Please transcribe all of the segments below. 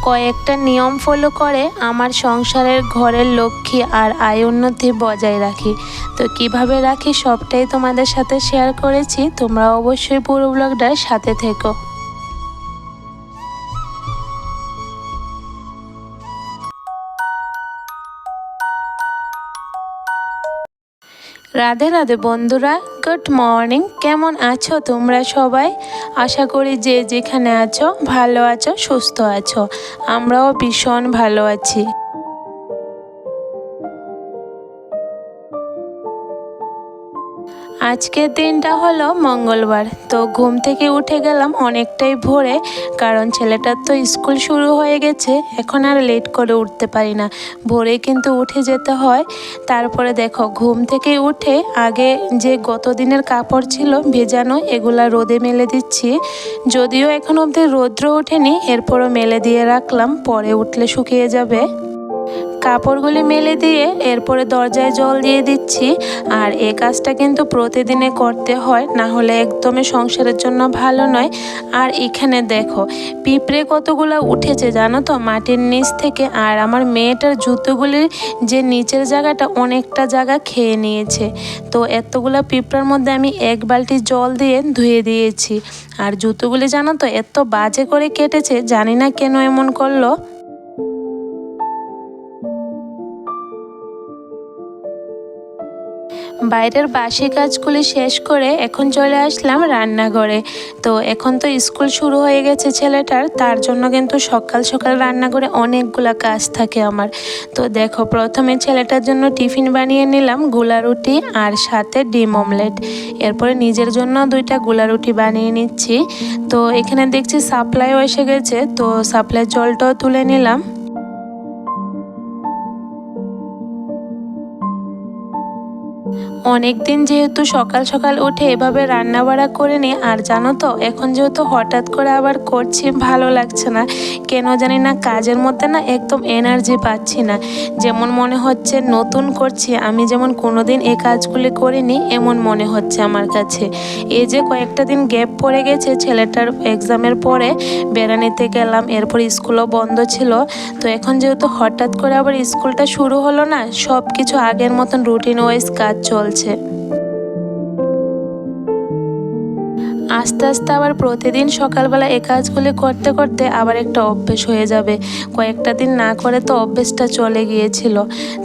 কয়েকটা নিয়ম ফলো করে আমার সংসারের ঘরের লক্ষ্মী আর আয় উন্নতি বজায় রাখি। তো কিভাবে রাখি সবটাই তোমাদের সাথে শেয়ার করেছি, তোমরা অবশ্যই পুরো ব্লগটার সাথে থেকো। রাধে রাধে বন্ধুরা, গুড মর্নিং। কেমন আছো তোমরা সবাই? আশা করি যে যেখানে আছো ভালো আছো, সুস্থ আছো। আমরাও ভীষণ ভালো আছি। আজকের দিনটা হলো মঙ্গলবার। তো ঘুম থেকে উঠে গেলাম অনেকটাই ভোরে, কারণ ছেলেটার তো স্কুল শুরু হয়ে গেছে। এখন আর লেট করে উঠতে পারি না, ভোরে কিন্তু উঠে যেতে হয়। তারপরে দেখো ঘুম থেকে উঠে আগে যে গত দিনের কাপড় ছিল ভেজানো, এগুলা রোদে মেলে দিচ্ছি। যদিও এখন অবধি রৌদ্র ওঠেনি, এরপরও মেলে দিয়ে রাখলাম, পরে উঠলে শুকিয়ে যাবে। কাপড়গুলি মেলে দিয়ে এরপরে দরজায় জল দিয়ে দিচ্ছি। আর এই কাজটা কিন্তু প্রতিদিনে করতে হয়, না হলে একদমই সংসারের জন্য ভালো নয়। আর এখানে দেখো পিঁপড়ে কতগুলো উঠেছে জানো তো মাটির নিচ থেকে। আর আমার মেয়েটার জুতোগুলির যে নিচের জায়গাটা অনেকটা জায়গা খেয়ে নিয়েছে। তো এতগুলো পিঁপড়ার মধ্যে আমি এক বালতি জল দিয়ে ধুয়ে দিয়েছি। আর জুতোগুলি জানো তো এত বাজে করে কেটেছে, জানি না কেন এমন করলো। বাইরের বাসি কাজগুলি শেষ করে এখন চলে আসলাম রান্নাঘরে। তো এখন তো স্কুল শুরু হয়ে গেছে ছেলেটার, তার জন্য কিন্তু সকাল সকাল রান্নাঘরে অনেকগুলা কাজ থাকে আমার। তো দেখো প্রথমে ছেলেটার জন্য টিফিন বানিয়ে নিলাম গুলা রুটি আর সাথে ডিম অমলেট। এরপরে নিজের জন্য 2টা গুলা রুটি বানিয়ে নিচ্ছি। তো এখানে দেখছি সাপ্লাইও এসে গেছে, তো সাপ্লাই জলটাও তুলে নিলাম। অনেক দিন যেহেতু সকাল সকাল উঠে এভাবে রান্না বাড়া করে নিই, আর জানো তো এখন যেহেতু হঠাৎ করে আবার করছি, ভালো লাগছে না কেন জানি না। কাজের মধ্যে না একদম এনার্জি পাচ্ছি না, যেমন মনে হচ্ছে নতুন করছি আমি, যেমন কোনোদিন এই কাজগুলি করিনি এমন মনে হচ্ছে আমার কাছে। এই যে কয়েকটা দিন গ্যাপ পড়ে গেছে ছেলেটার এক্সামের পরে, বেড়ানিতে গেলাম, এরপর স্কুলও বন্ধ ছিল। তো এখন যেহেতু হঠাৎ করে আবার স্কুলটা শুরু হলো না, সব কিছু আগের মতন রুটিন ওয়াইজ কাজ চলছে। আস্তে আস্তে আবার প্রতিদিন সকালবেলা এই কাজগুলি করতে করতে আবার একটা অভ্যেস হয়ে যাবে। কয়েকটা দিন না করে তো অভ্যেসটা চলে গিয়েছিল।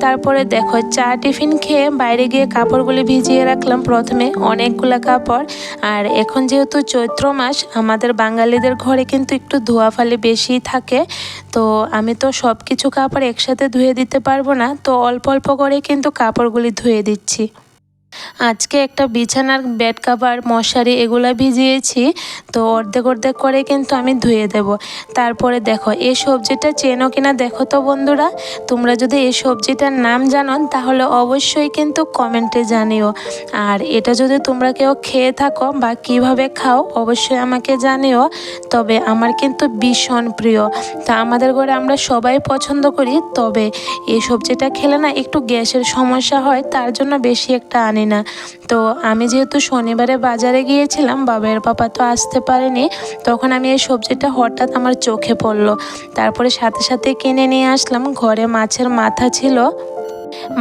তারপরে দেখো চা টিফিন খেয়ে বাইরে গিয়ে কাপড়গুলি ভিজিয়ে রাখলাম, প্রথমে অনেকগুলা কাপড়। আর এখন যেহেতু চৈত্র মাস, আমাদের বাঙালিদের ঘরে কিন্তু একটু ধোয়াফালি বেশিই থাকে। তো আমি তো সব কিছু কাপড় একসাথে ধুয়ে দিতে পারবো না, তো অল্প অল্প করে কিন্তু কাপড়গুলি ধুয়ে দিচ্ছি। আজকে একটা বিছানার বেড কাভার মশারি এগুলো ভিজিয়েছি, তো অর্ধেক অর্ধেক করে কিন্তু আমি ধুয়ে দেব। তারপরে দেখো এই সবজিটা চেনো কিনা দেখো তো বন্ধুরা, তোমরা যদি এই সবজিটার নাম জানো তাহলে অবশ্যই কিন্তু কমেন্টে জানিও। আর এটা যদি তোমরা কেউ খেয়ে থাকো বা কিভাবে খাও অবশ্যই আমাকে জানিও। তবে আমার কিন্তু ভীষণ প্রিয়, তা আমাদের ঘরে আমরা সবাই পছন্দ করি। তবে এই সবজিটা খেলে না একটু গ্যাসের সমস্যা হয়, তার জন্য বেশি একটা আনি না। তো আমি যেহেতু শনিবারে বাজারে গিয়েছিলাম, বাবার পাপা তো আসতে পারেনি, তখন আমি এই সবজিটা হঠাৎ আমার চোখে পড়লো। তারপরে সাথে সাথে কিনে নিয়ে আসলাম। ঘরে মাছের মাথা ছিল,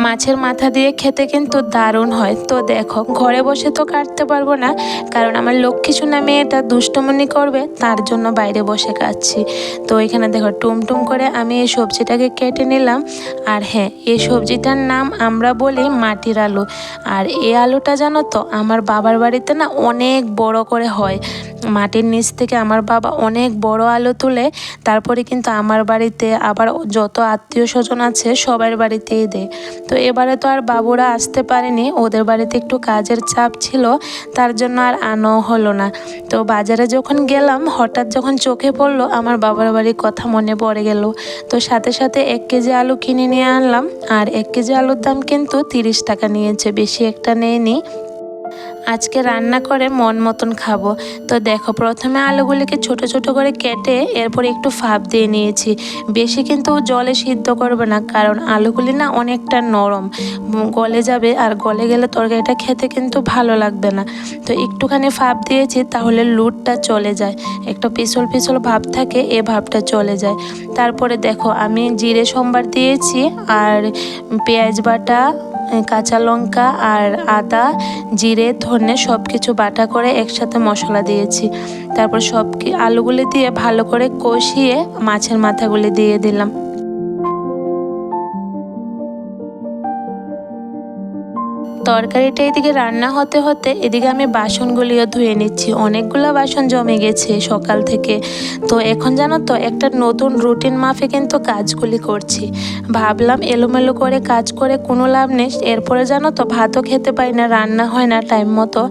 মাছের মাথা দিয়ে খেতে কিন্তু দারুণ হয়। তো দেখো ঘরে বসে তো কাটতে পারবো না, কারণ আমার লক্ষ্মী সোনা মেয়েটা দুষ্টমনি করবে, তার জন্য বাইরে বসে কাটছি। তো এখানে দেখো টুমটুম করে আমি এই সবজিটাকে কেটে নিলাম। আর হ্যাঁ, এই সবজিটার নাম আমরা বলি মাটির আলু। আর এই আলুটা জানো তো আমার বাবার বাড়িতে না অনেক বড় করে হয়, মাটির নিচ থেকে আমার বাবা অনেক বড় আলু তুলে, তারপরে কিন্তু আমার বাড়িতে আবার যত আত্মীয় স্বজন আছে সবার বাড়িতেই দেয়। তো এবারে তো আর বাবুরা আসতে পারেনি, ওদের বাড়িতে একটু কাজের চাপ ছিল, তার জন্য আর আনো হলো না। তো বাজারে যখন গেলাম হঠাৎ যখন চোখে পড়লো আমার বাবার বাড়ির কথা মনে পড়ে গেল। তো সাথে সাথে 1 কেজি আলু কিনে নিয়ে আনলাম। আর 1 কেজি আলুর দাম কিন্তু 30 টাকা নিয়েছে, বেশি একটা নেয়নি। আজকে রান্না করে মন মতন খাবো। তো দেখো প্রথমে আলুগুলিকে ছোট ছোট করে কেটে এরপর একটু ভাপ দিয়ে নিয়েছি। বেশি কিন্তু জলে সিদ্ধ করবে না, কারণ আলুগুলি না অনেকটা নরম, গলে যাবে, আর গলে গেলে তরকারিটা খেতে কিন্তু ভালো লাগবে না। তো একটুখানি ভাপ দিয়েছি, তাহলে লুটটা চলে যায়, একটা পিছল পিছল ভাব থাকে, এ ভাবটা চলে যায়। তারপরে দেখো আমি জিরে সম্বার দিয়েছি, আর পেঁয়াজ বাটা, কাঁচা লঙ্কা আর আদা, জিরে, ধনে সব কিছু বাটা করে একসাথে মশলা দিয়েছি। তারপর আলুগুলি দিয়ে ভালো করে কষিয়ে মাছের মাথাগুলি দিয়ে দিলাম। তরকারিটা এদিকে রান্না হতে হতে এদিকে আমি বাসনগুলিও ধুয়ে নিচ্ছি। অনেকগুলো বাসন জমে গেছে সকাল থেকে। তো এখন জানো তো একটা নতুন রুটিন মাফে কিন্তু কাজগুলি করছি। ভাবলাম এলোমেলো করে কাজ করে কোনো লাভ নেই, এরপরে জানো তো ভাতও খেতে পাই না, রান্না হয় না টাইম মতো।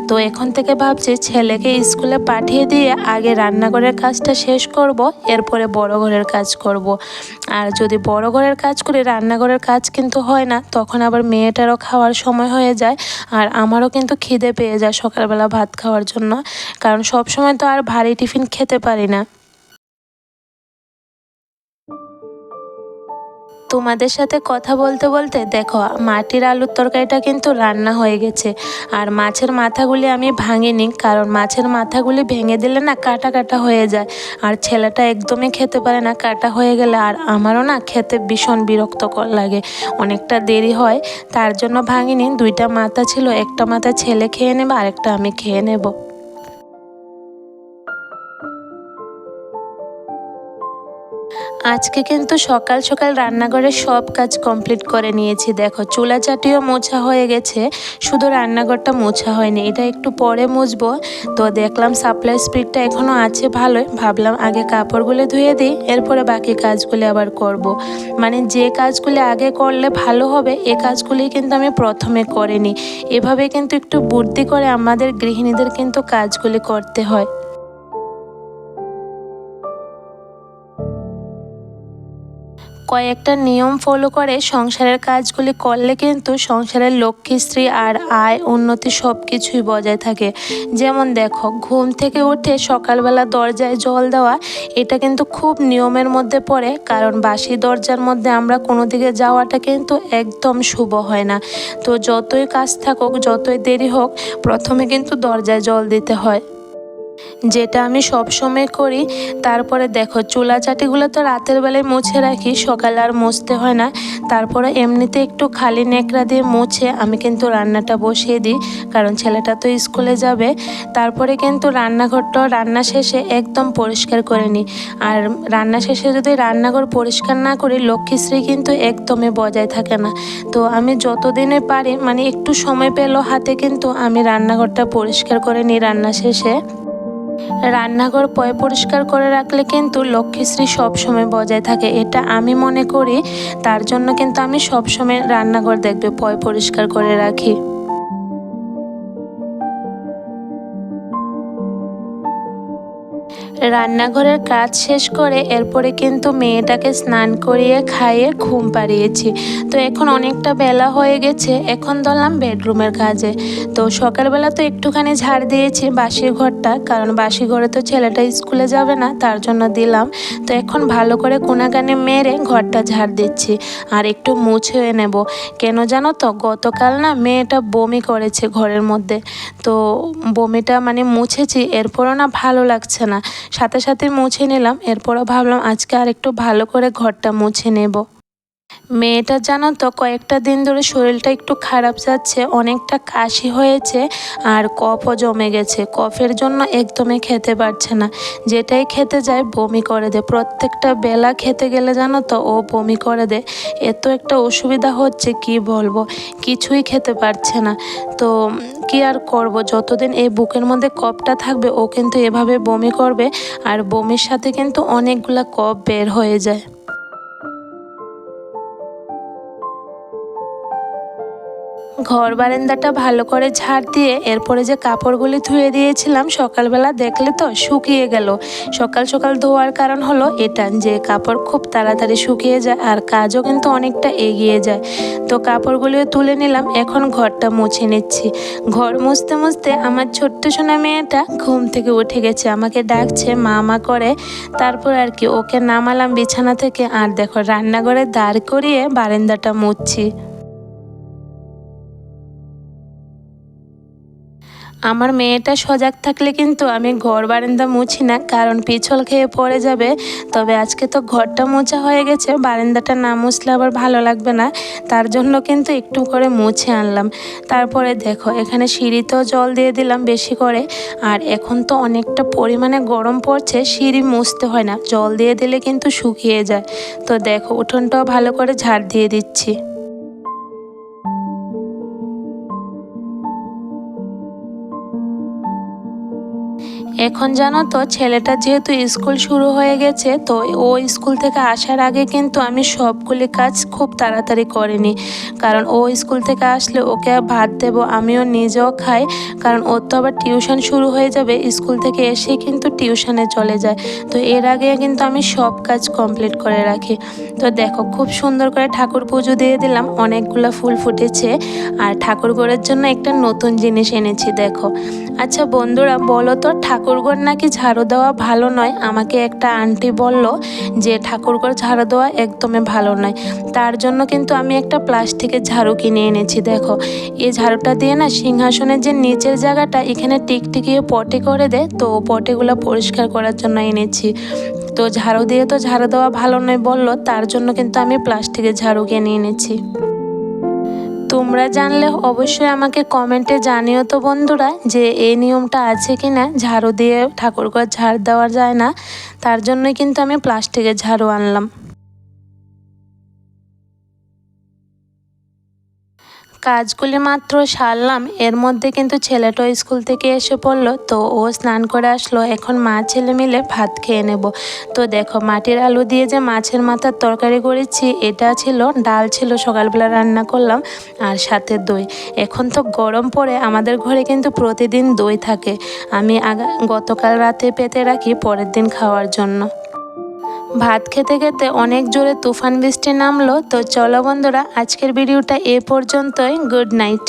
তো এখন থেকে ভাবছি ছেলেকে স্কুলে পাঠিয়ে দিয়ে আগে রান্নাঘরের কাজটা শেষ করব, এরপরে বড় ঘরের কাজ করব। আর যদি বড় ঘরের কাজ করি রান্নাঘরের কাজ কিন্তু হয় না, তখন আবার মেয়েটারও খাওয়ার সময় হয়ে যায়, আর আমারও কিন্তু খিদে পেয়ে যায় সকালবেলা ভাত খাওয়ার জন্য, কারণ সব সময় তো আর ভারী টিফিন খেতে পারি না। তোমাদের সাথে কথা বলতে বলতে দেখো মাটির আলুর তরকারিটা কিন্তু রান্না হয়ে গেছে। আর মাছের মাথাগুলি আমি ভাঙিনি, কারণ মাছের মাথাগুলি ভেঙে দিলে না কাটা কাটা হয়ে যায়, আর ছেলেটা একদমই খেতে পারে না কাটা হয়ে গেলে, আর আমারও না খেতে ভীষণ বিরক্তকর লাগে, অনেকটা দেরি হয়। তার জন্য ভাঙিনি, দুইটা মাথা ছিল, একটা মাথা ছেলে খেয়ে নেবে, আরেকটা আমি খেয়ে নেব। আজকে কিন্তু সকাল সকাল রান্নাঘরের সব কাজ কমপ্লিট করে নিয়েছি। দেখো চুলা চাটিও মোছা হয়ে গেছে, শুধু রান্নাঘরটা মোছা হয়নি, এটা একটু পরে মুছবো। তো দেখলাম সাপ্লাই স্পিডটা এখনও আছে ভালোই, ভাবলাম আগে কাপড়গুলো ধুয়ে দিই, এরপরে বাকি কাজগুলি আবার করব। মানে যে কাজগুলি আগে করলে ভালো হবে এ কাজগুলি কিন্তু আমি প্রথমে করিনি। এভাবে কিন্তু একটু বুদ্ধি করে আমাদের গৃহিণীদের কিন্তু কাজগুলি করতে হয়। কয়েকটা নিয়ম ফলো করে সংসারের কাজগুলি করলে কিন্তু সংসারের লক্ষ্মীশ্রী আর আয় উন্নতি সব কিছুই বজায় থাকে। যেমন দেখো ঘুম থেকে উঠে সকালবেলা দরজায় জল দেওয়া, এটা কিন্তু খুব নিয়মের মধ্যে পড়ে, কারণ বাসি দরজার মধ্যে আমরা কোনো দিকে যাওয়াটা কিন্তু একদম শুভ হয় না। তো যতই কাজ থাকুক, যতই দেরি হোক, প্রথমে কিন্তু দরজায় জল দিতে হয়, যেটা আমি সব সময় করি। তারপরে দেখো চুলা চাটিগুলো তো রাতের বেলায় মুছে রাখি, সকালে আর মুছতে হয় না। তারপরে এমনিতে একটু খালি ন্যাকড়া দিয়ে মুছে আমি কিন্তু রান্নাটা বসিয়ে দিই, কারণ ছেলেটা তো স্কুলে যাবে। তারপরে কিন্তু রান্নাঘরটাও রান্না শেষে একদম পরিষ্কার করে নিই। আর রান্না শেষে যদি রান্নাঘর পরিষ্কার না করি লক্ষ্মীশ্রী কিন্তু একদমই বজায় থাকে না। তো আমি যতদিনে পারি, মানে একটু সময় পেলেও হাতে, কিন্তু আমি রান্নাঘরটা পরিষ্কার করে নিই রান্না শেষে। রান্নাঘর পরিষ্কার করে রাখলে কিন্তু লক্ষ্মীশ্রী সবসময় বজায় থাকে, এটা আমি মনে করি। তার জন্য কিন্তু আমি সবসময় রান্নাঘর দেখবে পরিষ্কার করে রাখি। রান্নাঘরের কাজ শেষ করে এরপরে কিন্তু মেয়েটাকে স্নান করিয়ে খাইয়ে ঘুম পাড়িয়েছি। তো এখন অনেকটা বেলা হয়ে গেছে, এখন ধরলাম বেডরুমের কাজে। তো সকালবেলা তো একটুখানি ঝাড় দিয়েছি বাসি ঘরটা, কারণ বাসি ঘরে তো ছেলেটা স্কুলে যাবে না, তার জন্য দিলাম। তো এখন ভালো করে কোনাকানি মেরে ঘরটা ঝাড় দিচ্ছি, আর একটু মুছেও নেব। কেন জানো তো, গতকাল না মেয়েটা বমি করেছে ঘরের মধ্যে। তো বমিটা মানে মুছেছি, এরপরও না ভালো লাগছে না, সাথে সাথে মুছে নিলাম। এরপরও ভাবলাম আজকে আর একটু ভালো করে ঘরটা মুছে নেব। মেয়েটা জানো তো কয়েকটা দিন ধরে শরীরটা একটু খারাপ যাচ্ছে, অনেকটা কাশি হয়েছে, আর কফও জমে গেছে। কফের জন্য একদমই খেতে পারছে না, যেটাই খেতে যায় বমি করে দেয়, প্রত্যেকটা বেলা খেতে গেলে জানো তো ও বমি করে দেয়। এত একটা অসুবিধা হচ্ছে কি বলবো, কিছুই খেতে পারছে না। তো কি আর করব, যতদিন এই বুকের মধ্যে কফটা থাকবে ও কিন্তু এভাবে বমি করবে, আর বমির সাথে কিন্তু অনেকগুলা কফ বের হয়ে যায়। ঘর বারান্দাটা ভালো করে ঝাড় দিয়ে এরপরে যে কাপড়গুলি ধুয়ে দিয়েছিলাম সকালবেলা, দেখলে তো শুকিয়ে গেল। সকাল সকাল ধোয়ার কারণ হলো এটা যে কাপড় খুব তাড়াতাড়ি শুকিয়ে যায় আর কাজও কিন্তু অনেকটা এগিয়ে যায়। তো কাপড়গুলিও তুলে নিলাম, এখন ঘরটা মুছে নিচ্ছি। ঘর মুছতে মুছতে আমার ছোট্ট সোনা মেয়েটা ঘুম থেকে উঠে গেছে, আমাকে ডাকছে মা মা করে। তারপর আর কি ওকে নামালাম বিছানা থেকে, আর দেখো রান্নাঘরে দাঁড় করিয়ে বারান্দাটা মুছছি। আমার মেয়েটা সজাগ থাকলে কিন্তু আমি ঘর বারান্দা মুছি না, কারণ পিছল খেয়ে পড়ে যাবে। তবে আজকে তো ঘরটা মোছা হয়ে গেছে, বারান্দাটা না মুছলে আবার ভালো লাগবে না, তার জন্য কিন্তু একটু করে মুছে আনলাম। তারপরে দেখো এখানে সিঁড়িতেও জল দিয়ে দিলাম বেশি করে। আর এখন তো অনেকটা পরিমাণে গরম পড়ছে, সিঁড়ি মুছতে হয় না, জল দিয়ে দিলে কিন্তু শুকিয়ে যায়। তো দেখো উঠোনটাও ভালো করে ঝাড় দিয়ে দিচ্ছি। এখন জানো তো ছেলেটা যেহেতু স্কুল শুরু হয়ে গেছে, তো ও স্কুল থেকে আসার আগে কিন্তু আমি সবগুলি কাজ খুব তাড়াতাড়ি করে নিই। কারণ ও স্কুল থেকে আসলে ওকে ভাত দেবো, আমিও নিজেও খাই। কারণ ওর তো আবার টিউশন শুরু হয়ে যাবে, স্কুল থেকে এসেই কিন্তু টিউশনে চলে যায়। তো এর আগে কিন্তু আমি সব কাজ কমপ্লিট করে রাখি। তো দেখো খুব সুন্দর করে ঠাকুর পুজো দিয়ে দিলাম, অনেকগুলো ফুল ফুটেছে। আর ঠাকুর ঘরের জন্য একটা নতুন জিনিস এনেছি দেখো। আচ্ছা বন্ধুরা, বলো তো ঠাকুরঘর নাকি ঝাড়ু দেওয়া ভালো নয়? আমাকে একটা আন্টি বলল যে ঠাকুরঘর ঝাড়ু দেওয়া একদমই ভালো নয়। তার জন্য কিন্তু আমি একটা প্লাস্টিকের ঝাড়ু কিনে এনেছি দেখো। এই ঝাড়ুটা দিয়ে না সিংহাসনের যে নিচের জায়গাটা এখানে টিকটিকিয়ে পটি করে দেয়, তো পটিগুলো পরিষ্কার করার জন্য এনেছি। তো ঝাড়ু দিয়ে তো ঝাড়ু দেওয়া ভালো নয় বললো, তার জন্য কিন্তু আমি প্লাস্টিকের ঝাড়ু কিনে এনেছি। তোমরা জানলে অবশ্যই আমাকে কমেন্টে জানিও তো বন্ধুরা, যে এই নিয়মটা আছে কি না, ঝাড়ু দিয়ে ঠাকুরঘর ঝাড় দেওয়া যায় না। তার জন্যই কিন্তু আমি প্লাস্টিকের ঝাড়ু আনলাম। কাজগুলি মাত্র সারলাম, এর মধ্যে কিন্তু ছেলেটাও স্কুল থেকে এসে পড়লো, তো ও স্নান করে আসলো। এখন মা ছেলে মিলে ভাত খেয়ে নেব। তো দেখো মাটির আলু দিয়ে যে মাছের মাথার তরকারি করেছি, এটা ছিল, ডাল ছিল সকালবেলা রান্না করলাম, আর সাথে দই। এখন তো গরম পড়ে আমাদের ঘরে কিন্তু প্রতিদিন দই থাকে, আমি গতকাল রাতে পেতে রাখি পরের দিন খাওয়ার জন্য। ভাত খেতে খেতে অনেক জোরে তুফান বৃষ্টি নামলো। তো চলো বন্ধুরা, আজকের ভিডিওটা এ পর্যন্তই। Good night.